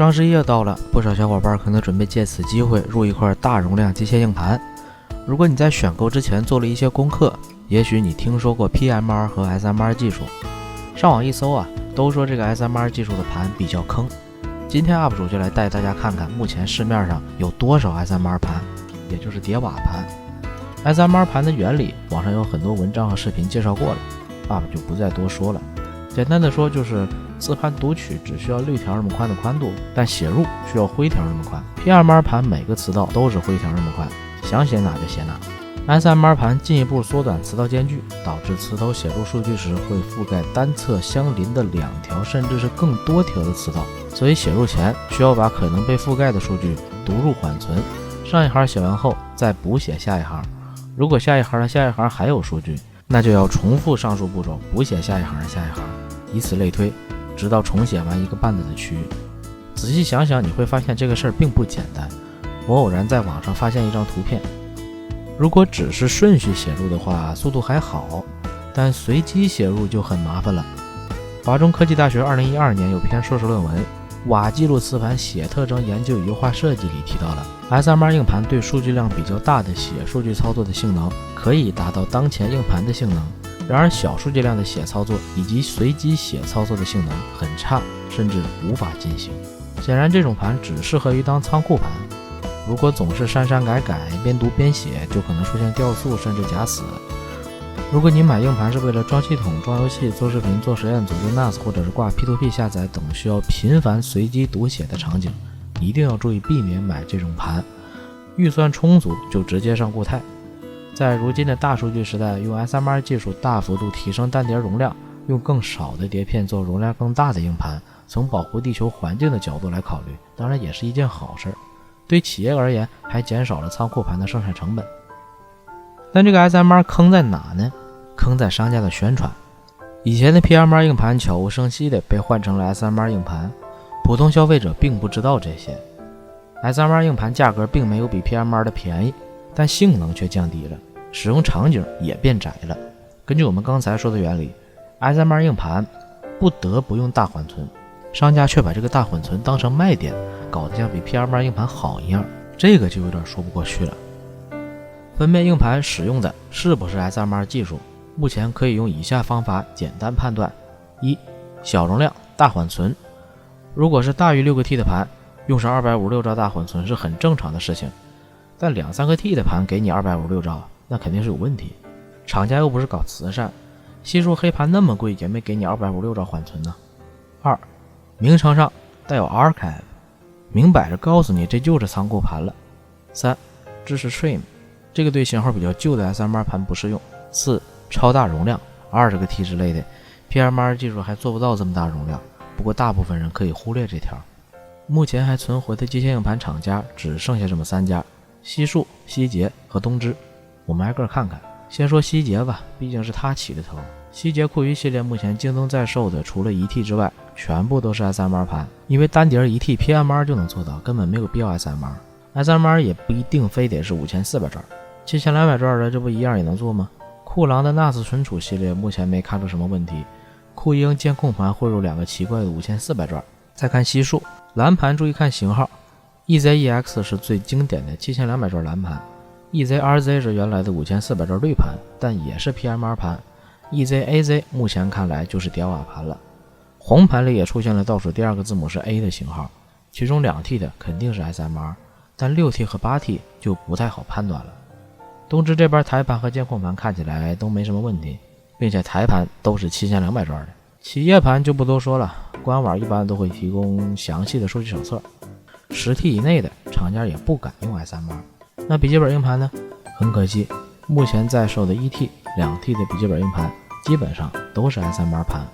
双十一要到了，不少小伙伴可能准备借此机会入一块大容量机械硬盘。如果你在选购之前做了一些功课，也许你听说过 PMR 和 SMR 技术。上网一搜啊，都说这个 SMR 技术的盘比较坑。今天 UP 主就来带大家看看目前市面上有多少 SMR 盘，也就是叠瓦盘。SMR 盘的原理，网上有很多文章和视频介绍过了，UP 就不再多说了。简单的说就是磁盘读取只需要6条那么宽的宽度，但写入需要灰条那么宽。PMR 盘每个磁道都是灰条那么宽，想写哪就写哪。SMR 盘进一步缩短磁道间距，导致磁头写入数据时会覆盖单侧相邻的2条甚至是更多条的磁道，所以写入前需要把可能被覆盖的数据读入缓存，上一行写完后再补写下一行。如果下一行的下一行还有数据，那就要重复上述步骤补写下一行的下一行，以此类推，直到重写完1个半的区域。仔细想想，你会发现这个事儿并不简单。我偶然在网上发现一张图片，如果只是顺序写入的话，速度还好，但随机写入就很麻烦了。华中科技大学2012年有篇硕士论文《瓦记录磁盘写特征研究与优化设计》里提到了 SMR 硬盘对数据量比较大的写数据操作的性能可以达到当前硬盘的性能，然而小数据量的写操作以及随机写操作的性能很差，甚至无法进行。显然这种盘只适合于当仓库盘，如果总是删删改改，边读边写，就可能出现掉速甚至假死。如果你买硬盘是为了装系统、装游戏、做视频、做实验、组织 NAS 或者是挂 P2P 下载等需要频繁随机读写的场景，一定要注意避免买这种盘。预算充足就直接上固态。在如今的大数据时代，用 SMR 技术大幅度提升单碟容量，用更少的碟片做容量更大的硬盘，从保护地球环境的角度来考虑，当然也是一件好事。对企业而言，还减少了仓库盘的生产成本。但这个 SMR 坑在哪呢？坑在商家的宣传。以前的 PMR 硬盘悄无声息地被换成了 SMR 硬盘，普通消费者并不知道这些。SMR 硬盘价格并没有比 PMR 的便宜，但性能却降低了，使用场景也变窄了。根据我们刚才说的原理， SMR 硬盘不得不用大缓存，商家却把这个大缓存当成卖点，搞得像比 PMR 硬盘好一样，这个就有点说不过去了。分辨硬盘使用的是不是 SMR 技术，目前可以用以下方法简单判断：一、小容量大缓存，如果是大于6个 T 的盘，用上256兆大缓存是很正常的事情，但2-3个 T 的盘给你256兆，那肯定是有问题。厂家又不是搞慈善，系数黑盘那么贵也没给你256兆缓存呢。二、名称上带有 archive， 明摆着告诉你这就是仓库盘了。三、支持 trim， 这个对型号比较旧的 SMR 盘不适用。四、超大容量20个 T 之类的 PMR 技术还做不到这么大容量，不过大部分人可以忽略这条。目前还存活的机械硬盘厂家只剩下这么3家：西数、希捷和东芝。我们挨个看看。先说希捷吧，毕竟是它起的头。希捷酷鱼系列目前京东在售的除了1T 之外，全部都是 SMR 盘，因为单碟1T PMR 就能做到，根本没有必要 SMR 也不一定非得是5400转，7200转的这不一样也能做吗？酷狼的 NAS 存储系列目前没看出什么问题，酷鹰监控盘汇入2个奇怪的5400转。再看西数蓝盘，注意看型号， EZEX 是最经典的7200转蓝盘， EZRZ 是原来的5400转绿盘，但也是 PMR 盘。 EZAZ 目前看来就是叠瓦盘了。红盘里也出现了倒数第2个字母是 A 的型号，其中2T 的肯定是 SMR， 但 6T 和 8T 就不太好判断了。东芝这边台盘和监控盘看起来都没什么问题，并且台盘都是7200转的。企业盘就不多说了，官网一般都会提供详细的数据手册。10T 以内的厂家也不敢用 SMR。 那笔记本硬盘呢？很可惜，目前在售的1T、2T 的笔记本硬盘基本上都是 SMR 盘。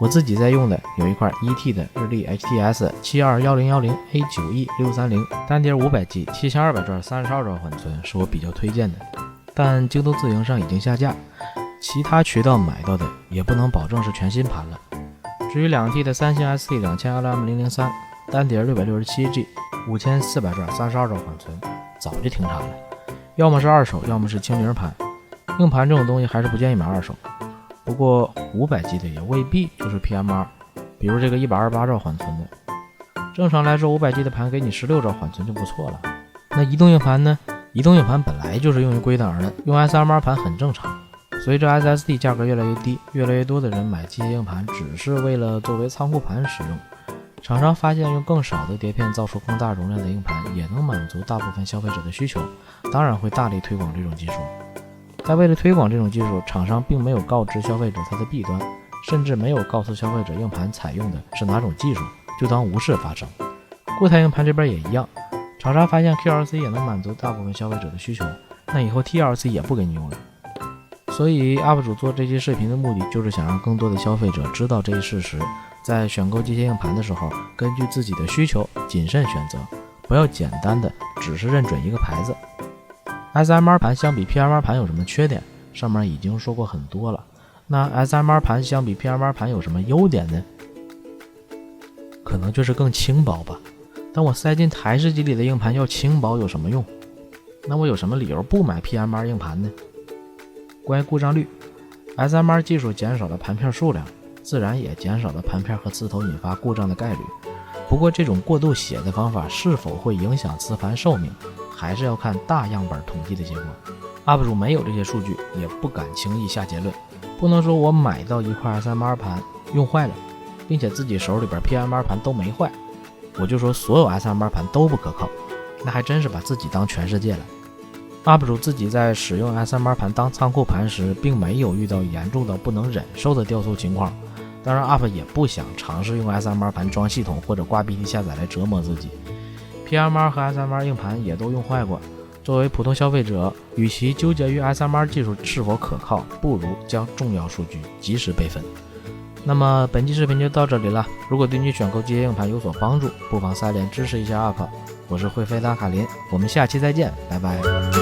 我自己在用的有一块 1T 的日立 HTS 72110A9E630，单碟500G 7200转32兆缓存是我比较推荐的，但京东自营上已经下架，其他渠道买到的也不能保证是全新盘了。至于 2T 的三星 ST2000LM003， 单碟 667G 5400转32兆缓存，早就停产了，要么是二手，要么是清零盘。硬盘这种东西还是不建议买二手。不过500G 的也未必就是 PMR， 比如这个128兆缓存的，正常来说500G 的盘给你16兆缓存就不错了。那移动硬盘呢？移动硬盘本来就是用于归档的，用 SMR 盘很正常。随着 SSD 价格越来越低，越来越多的人买机械硬盘只是为了作为仓库盘使用。厂商发现用更少的碟片造出更大容量的硬盘也能满足大部分消费者的需求，当然会大力推广这种技术。但为了推广这种技术，厂商并没有告知消费者它的弊端，甚至没有告诉消费者硬盘采用的是哪种技术，就当无事发生。固态硬盘这边也一样，厂商发现 QLC 也能满足大部分消费者的需求，那以后 TLC 也不给你用了。所以 UP 主做这期视频的目的就是想让更多的消费者知道这一事实，在选购机械硬盘的时候，根据自己的需求谨慎选择，不要简单的只是认准一个牌子。SMR 盘相比 PMR 盘有什么缺点？上面已经说过很多了。那 SMR 盘相比 PMR 盘有什么优点呢？可能就是更轻薄吧。但我塞进台式机里的硬盘要轻薄有什么用？那我有什么理由不买 PMR 硬盘呢？关于故障率， SMR 技术减少了盘片数量，自然也减少了盘片和磁头引发故障的概率。不过这种过度写的方法是否会影响磁盘寿命，还是要看大样本统计的结果。UP 主没有这些数据，也不敢轻易下结论。不能说我买到一块 SMR 盘用坏了，并且自己手里边 PMR 盘都没坏，我就说所有 SMR 盘都不可靠，那还真是把自己当全世界了。UP 主自己在使用 SMR 盘当仓库盘时，并没有遇到严重到不能忍受的掉速情况。当然 UP 也不想尝试用 SMR 盘装系统或者挂 BT 下载来折磨自己。PMR 和 SMR 硬盘也都用坏过。作为普通消费者，与其纠结于 SMR 技术是否可靠，不如将重要数据及时备份。那么本期视频就到这里了。如果对你选购机械硬盘有所帮助，不妨3连支持一下 UP。我是会飞的卡林，我们下期再见，拜拜。